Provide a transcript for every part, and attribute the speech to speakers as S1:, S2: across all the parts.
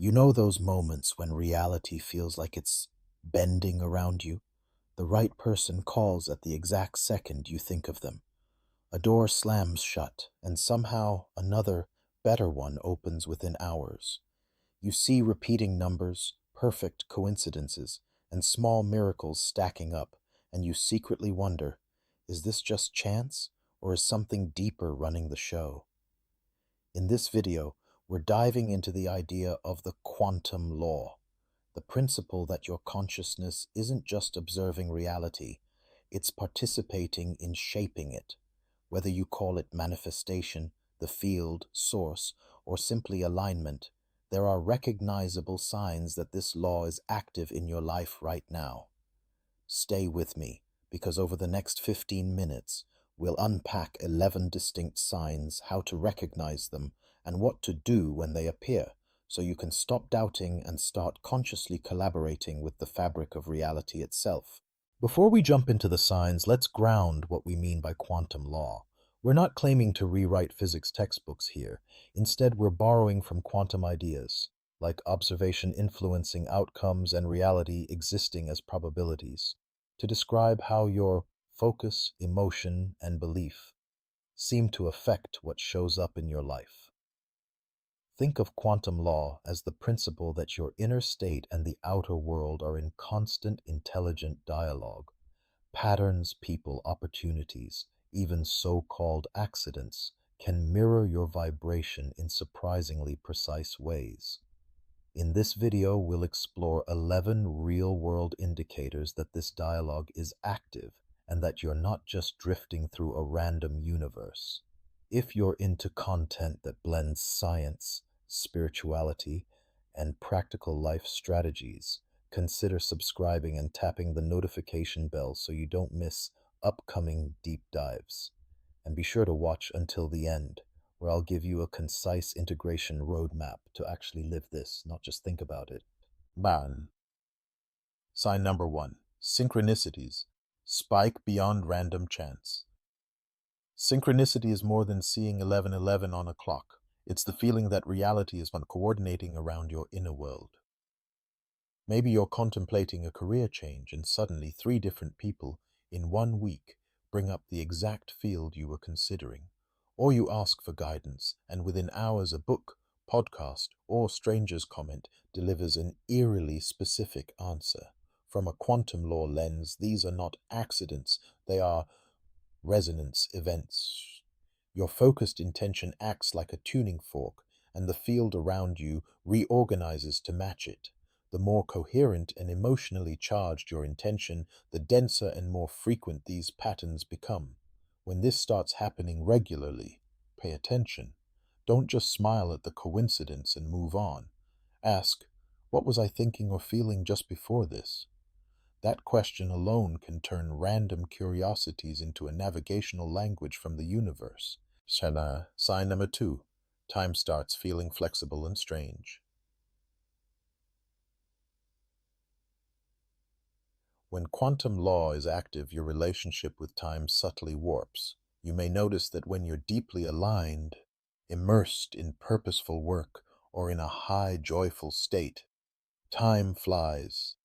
S1: You know those moments when reality feels like it's bending around you? The right person calls at the exact second you think of them. A door slams shut, and somehow another, better one opens within hours. You see repeating numbers, perfect coincidences, and small miracles stacking up, and you secretly wonder, is this just chance, or is something deeper running the show? In this video, we're diving into the idea of the quantum law, the principle that your consciousness isn't just observing reality, it's participating in shaping it. Whether you call it manifestation, the field, source, or simply alignment, there are recognizable signs that this law is active in your life right now. Stay with me, because over the next 15 minutes, we'll unpack 11 distinct signs, how to recognize them, and what to do when they appear, so you can stop doubting and start consciously collaborating with the fabric of reality itself. Before we jump into the signs, let's ground what we mean by quantum law. We're not claiming to rewrite physics textbooks here. Instead, we're borrowing from quantum ideas, like observation influencing outcomes and reality existing as probabilities, to describe how your focus, emotion, and belief seem to affect what shows up in your life. Think of quantum law as the principle that your inner state and the outer world are in constant intelligent dialogue. Patterns, people, opportunities, even so-called accidents, can mirror your vibration in surprisingly precise ways. In this video, we'll explore 11 real-world indicators that this dialogue is active and that you're not just drifting through a random universe. If you're into content that blends science, spirituality, and practical life strategies, consider subscribing and tapping the notification bell so you don't miss upcoming deep dives. And be sure to watch until the end, where I'll give you a concise integration roadmap to actually live this, not just think about it. Ban. Sign number 1. Synchronicities. Spike beyond random chance. Synchronicity is more than seeing 11:11 on a clock. It's the feeling that reality is coordinating around your inner world. Maybe you're contemplating a career change and suddenly 3 different people in 1 week bring up the exact field you were considering. Or you ask for guidance and within hours a book, podcast, or stranger's comment delivers an eerily specific answer. From a quantum law lens, these are not accidents, they are resonance events. Your focused intention acts like a tuning fork, and the field around you reorganizes to match it. The more coherent and emotionally charged your intention, the denser and more frequent these patterns become. When this starts happening regularly, pay attention. Don't just smile at the coincidence and move on. Ask, what was I thinking or feeling just before this? That question alone can turn random curiosities into a navigational language from the universe. Sign number 2. Time starts feeling flexible and strange. When quantum law is active, your relationship with time subtly warps. You may notice that when you're deeply aligned, immersed in purposeful work, or in a high, joyful state, time flies.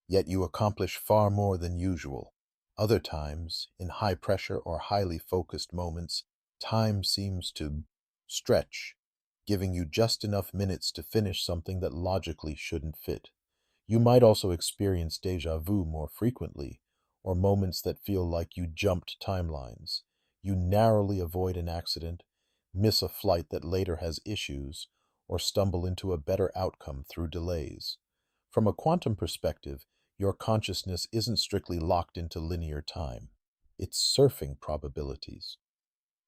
S1: Yet you accomplish far more than usual. Other times, in high pressure or highly focused moments, time seems to stretch, giving you just enough minutes to finish something that logically shouldn't fit. You might also experience déjà vu more frequently, or moments that feel like you jumped timelines. You narrowly avoid an accident, miss a flight that later has issues, or stumble into a better outcome through delays. From a quantum perspective, your consciousness isn't strictly locked into linear time. It's surfing probabilities.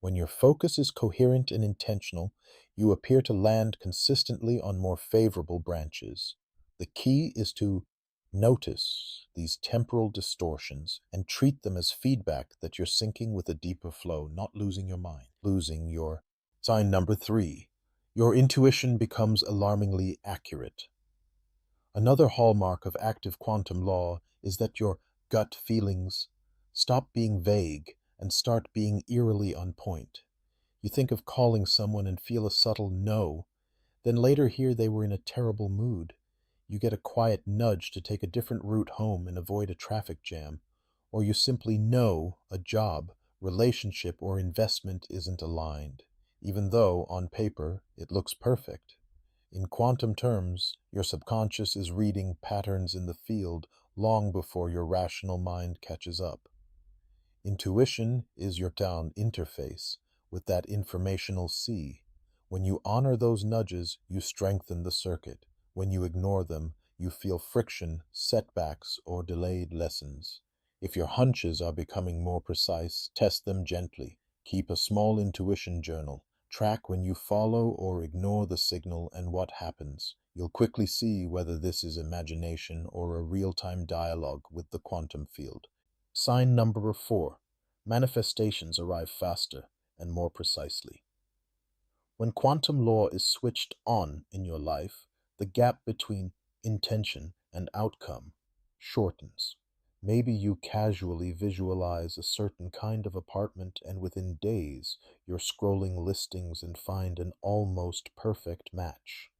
S1: When your focus is coherent and intentional, you appear to land consistently on more favorable branches. The key is to notice these temporal distortions and treat them as feedback that you're syncing with a deeper flow, not losing your mind, losing your... Sign number 3. Your intuition becomes alarmingly accurate. Another hallmark of active quantum law is that your gut feelings stop being vague and start being eerily on point. You think of calling someone and feel a subtle no, then later hear they were in a terrible mood. You get a quiet nudge to take a different route home and avoid a traffic jam, or you simply know a job, relationship, or investment isn't aligned, even though, on paper, it looks perfect. In quantum terms, your subconscious is reading patterns in the field long before your rational mind catches up. Intuition is your down interface with that informational sea. When you honor those nudges, you strengthen the circuit. When you ignore them, you feel friction, setbacks, or delayed lessons. If your hunches are becoming more precise, test them gently. Keep a small intuition journal. Track when you follow or ignore the signal and what happens. You'll quickly see whether this is imagination or a real-time dialogue with the quantum field. Sign number 4. Manifestations arrive faster and more precisely. When quantum law is switched on in your life, the gap between intention and outcome shortens. Maybe you casually visualize a certain kind of apartment, and within days you're scrolling listings and find an almost perfect match,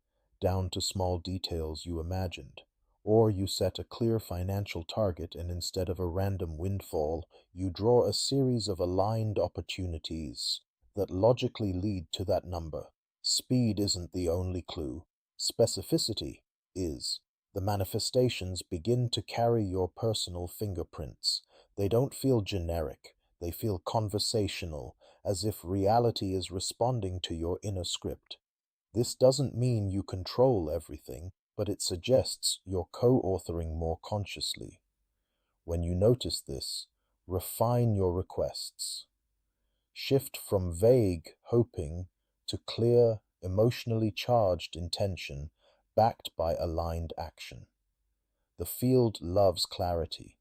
S1: down to small details you imagined. Or you set a clear financial target, and instead of a random windfall, you draw a series of aligned opportunities that logically lead to that number. Speed isn't the only clue. Specificity is. The manifestations begin to carry your personal fingerprints. They don't feel generic. They feel conversational, as if reality is responding to your inner script. This doesn't mean you control everything, but it suggests you're co-authoring more consciously. When you notice this, refine your requests. Shift from vague hoping to clear, emotionally charged intention backed by aligned action. The field loves clarity.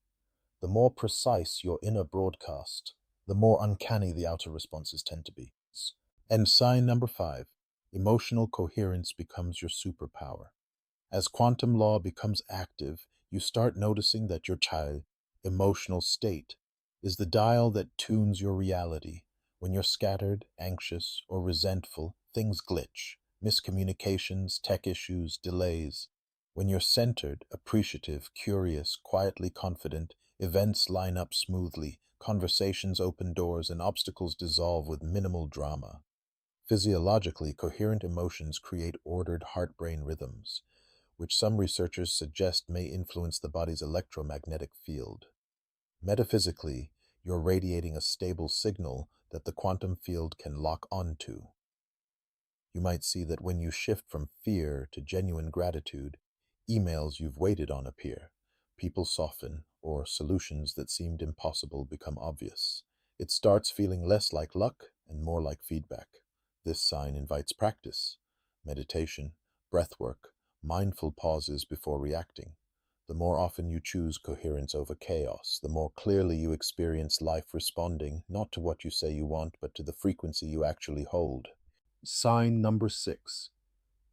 S1: The more precise your inner broadcast, the more uncanny the outer responses tend to be. And sign number 5, emotional coherence becomes your superpower. As quantum law becomes active, you start noticing that your child emotional state is the dial that tunes your reality. When you're scattered, anxious, or resentful, things glitch. Miscommunications, tech issues, delays. When you're centered, appreciative, curious, quietly confident, events line up smoothly, conversations open doors, and obstacles dissolve with minimal drama. Physiologically, coherent emotions create ordered heart-brain rhythms, which some researchers suggest may influence the body's electromagnetic field. Metaphysically, you're radiating a stable signal that the quantum field can lock onto. You might see that when you shift from fear to genuine gratitude, emails you've waited on appear, people soften, or solutions that seemed impossible become obvious. It starts feeling less like luck and more like feedback. This sign invites practice, meditation, breath work, mindful pauses before reacting. The more often you choose coherence over chaos, the more clearly you experience life responding not to what you say you want, but to the frequency you actually hold. Sign number 6.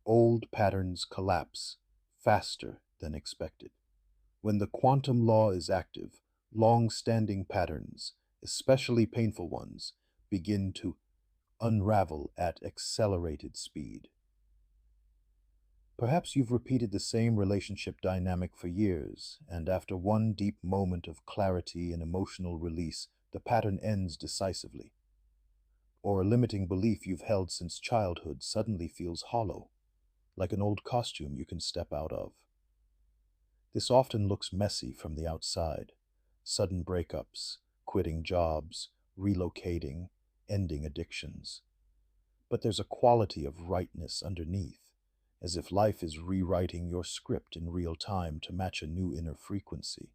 S1: Old patterns collapse faster than expected. When the quantum law is active, long-standing patterns, especially painful ones, begin to unravel at accelerated speed. Perhaps you've repeated the same relationship dynamic for years, and after one deep moment of clarity and emotional release, the pattern ends decisively. Or a limiting belief you've held since childhood suddenly feels hollow, like an old costume you can step out of. This often looks messy from the outside. Sudden breakups, quitting jobs, relocating, ending addictions. But there's a quality of rightness underneath, as if life is rewriting your script in real time to match a new inner frequency.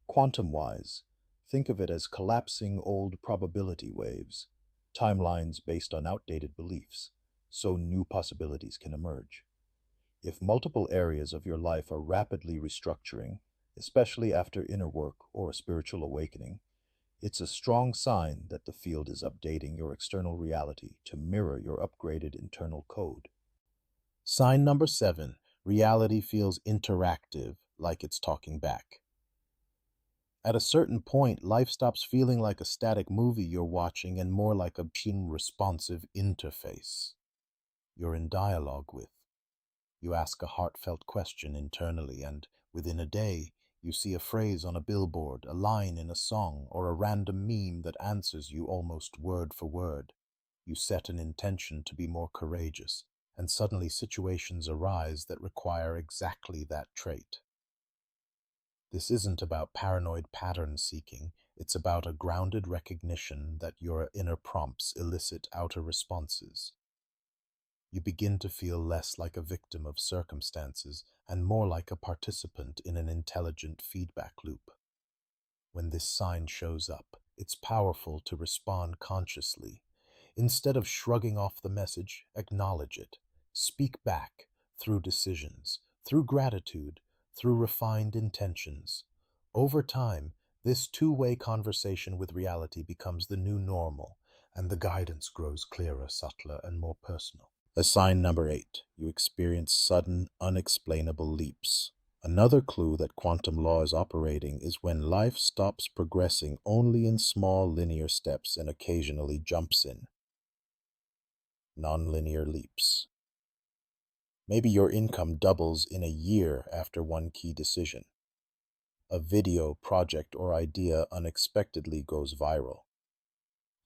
S1: Quantum-wise, think of it as collapsing old probability waves, timelines based on outdated beliefs, so new possibilities can emerge. If multiple areas of your life are rapidly restructuring, especially after inner work or a spiritual awakening, it's a strong sign that the field is updating your external reality to mirror your upgraded internal code. Sign number 7. Reality feels interactive, like it's talking back. At a certain point, life stops feeling like a static movie you're watching and more like a responsive interface. you're in dialogue with. You ask a heartfelt question internally, and within a day, you see a phrase on a billboard, a line in a song, or a random meme that answers you almost word for word. You set an intention to be more courageous, and suddenly situations arise that require exactly that trait. This isn't about paranoid pattern seeking, it's about a grounded recognition that your inner prompts elicit outer responses. You begin to feel less like a victim of circumstances and more like a participant in an intelligent feedback loop. When this sign shows up, it's powerful to respond consciously. Instead of shrugging off the message, acknowledge it. Speak back through decisions, through gratitude, through refined intentions. Over time, this two-way conversation with reality becomes the new normal, and the guidance grows clearer, subtler, and more personal. Sign number 8. You experience sudden, unexplainable leaps. Another clue that quantum law is operating is when life stops progressing only in small linear steps and occasionally jumps in nonlinear leaps. Maybe your income doubles in a year after one key decision. A video, project, or idea unexpectedly goes viral.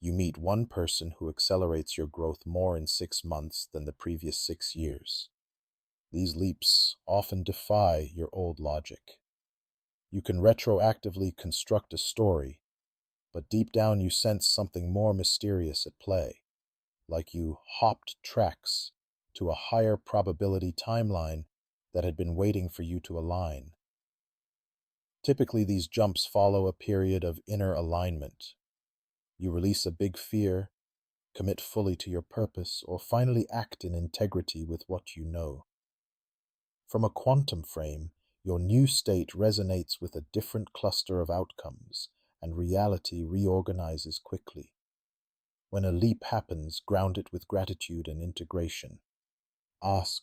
S1: You meet one person who accelerates your growth more in 6 months than the previous 6 years. These leaps often defy your old logic. You can retroactively construct a story, but deep down you sense something more mysterious at play, like you hopped tracks to a higher probability timeline that had been waiting for you to align. Typically, these jumps follow a period of inner alignment. You release a big fear, commit fully to your purpose, or finally act in integrity with what you know. From a quantum frame, your new state resonates with a different cluster of outcomes, and reality reorganizes quickly. When a leap happens, ground it with gratitude and integration. Ask,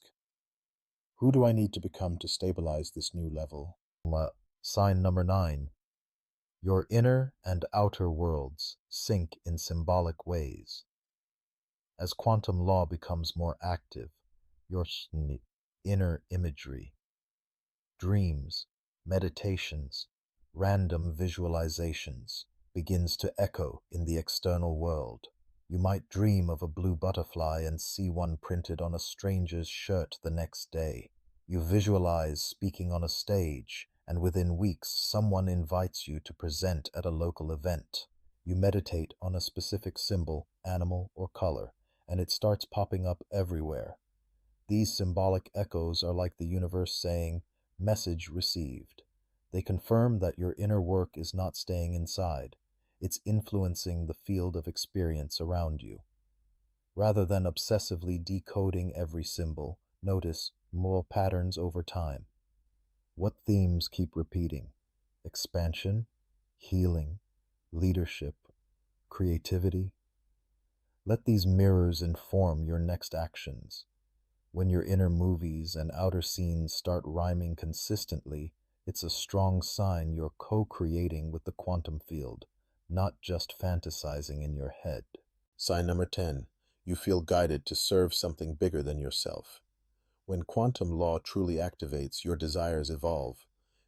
S1: who do I need to become to stabilize this new level? Sign number 9. Your inner and outer worlds sync in symbolic ways. As quantum law becomes more active, your inner imagery, dreams, meditations, random visualizations begins to echo in the external world. You might dream of a blue butterfly and see one printed on a stranger's shirt the next day. You visualize speaking on a stage, and within weeks someone invites you to present at a local event. You meditate on a specific symbol, animal, or color, and it starts popping up everywhere. These symbolic echoes are like the universe saying, "Message received." They confirm that your inner work is not staying inside. It's influencing the field of experience around you. Rather than obsessively decoding every symbol, notice more patterns over time. What themes keep repeating? Expansion, healing, leadership, creativity. Let these mirrors inform your next actions. When your inner movies and outer scenes start rhyming consistently, it's a strong sign you're co-creating with the quantum field, not just fantasizing in your head. Sign number 10. You feel guided to serve something bigger than yourself. When quantum law truly activates, your desires evolve.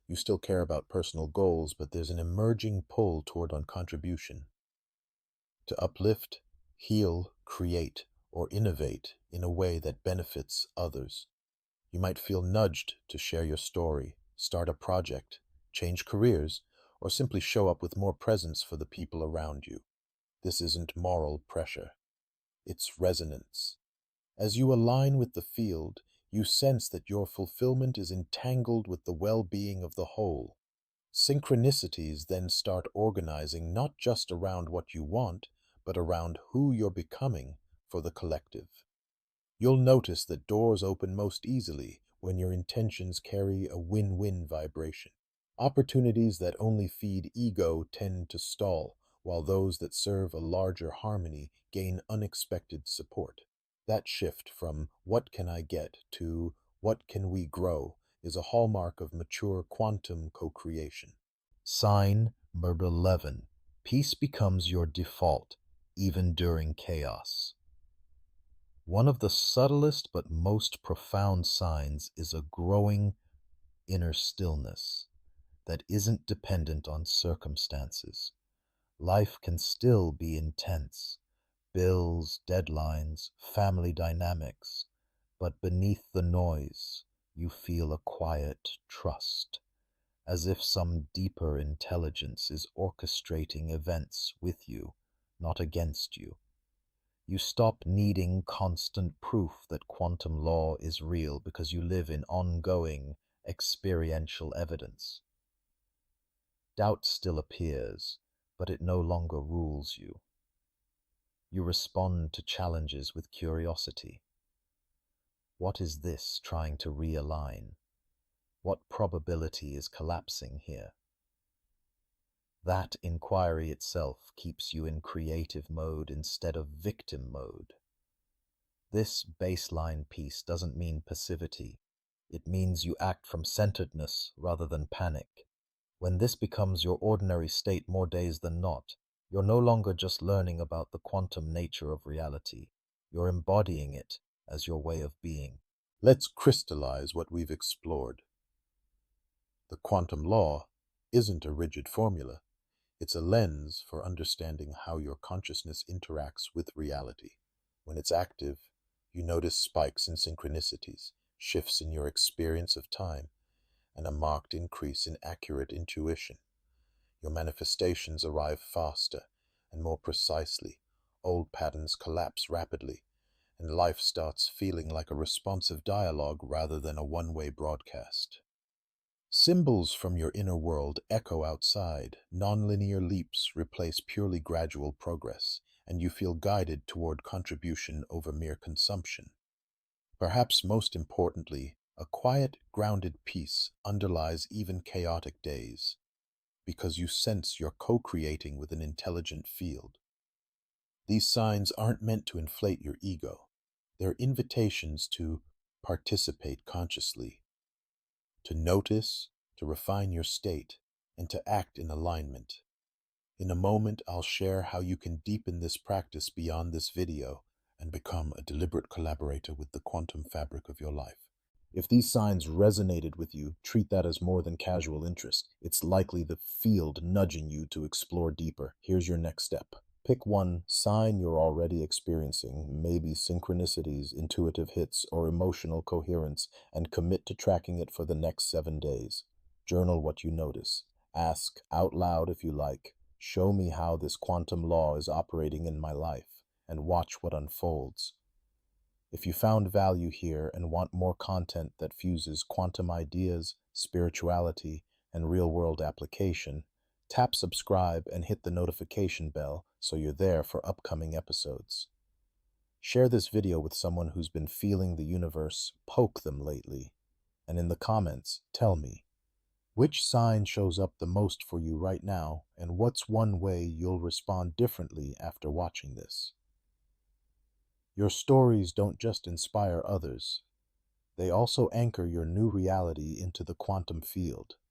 S1: You still care about personal goals, but there's an emerging pull toward contribution. To uplift, heal, create, or innovate in a way that benefits others. You might feel nudged to share your story, start a project, change careers, or simply show up with more presence for the people around you. This isn't moral pressure. It's resonance. As you align with the field, you sense that your fulfillment is entangled with the well-being of the whole. Synchronicities then start organizing not just around what you want, but around who you're becoming for the collective. You'll notice that doors open most easily when your intentions carry a win-win vibration. Opportunities that only feed ego tend to stall, while those that serve a larger harmony gain unexpected support. That shift from "what can I get" to "what can we grow" is a hallmark of mature quantum co-creation. Sign number 11. Peace becomes your default, even during chaos. One of the subtlest but most profound signs is a growing inner stillness that isn't dependent on circumstances. Life can still be intense: bills, deadlines, family dynamics, but beneath the noise, you feel a quiet trust, as if some deeper intelligence is orchestrating events with you, not against you. You stop needing constant proof that quantum law is real because you live in ongoing experiential evidence. Doubt still appears, but it no longer rules you. You respond to challenges with curiosity. What is this trying to realign? What probability is collapsing here? That inquiry itself keeps you in creative mode instead of victim mode. This baseline piece doesn't mean passivity. It means you act from centeredness rather than panic. When this becomes your ordinary state more days than not, you're no longer just learning about the quantum nature of reality. You're embodying it as your way of being. Let's crystallize what we've explored. The quantum law isn't a rigid formula. It's a lens for understanding how your consciousness interacts with reality. When it's active, you notice spikes in synchronicities, shifts in your experience of time, and a marked increase in accurate intuition. Your manifestations arrive faster and more precisely. Old patterns collapse rapidly, and life starts feeling like a responsive dialogue rather than a one-way broadcast. Symbols from your inner world echo outside. Nonlinear leaps replace purely gradual progress, and you feel guided toward contribution over mere consumption. Perhaps most importantly, a quiet, grounded peace underlies even chaotic days, because you sense you're co-creating with an intelligent field. These signs aren't meant to inflate your ego. They're invitations to participate consciously, to notice, to refine your state, and to act in alignment. In a moment, I'll share how you can deepen this practice beyond this video and become a deliberate collaborator with the quantum fabric of your life. If these signs resonated with you, treat that as more than casual interest. It's likely the field nudging you to explore deeper. Here's your next step. Pick one sign you're already experiencing, maybe synchronicities, intuitive hits, or emotional coherence, and commit to tracking it for the next 7 days. Journal what you notice. Ask out loud if you like, show me how this quantum law is operating in my life, and watch what unfolds. If you found value here and want more content that fuses quantum ideas, spirituality, and real-world application, tap subscribe and hit the notification bell so you're there for upcoming episodes. Share this video with someone who's been feeling the universe poke them lately. And in the comments, tell me, which sign shows up the most for you right now, and what's one way you'll respond differently after watching this? Your stories don't just inspire others, they also anchor your new reality into the quantum field.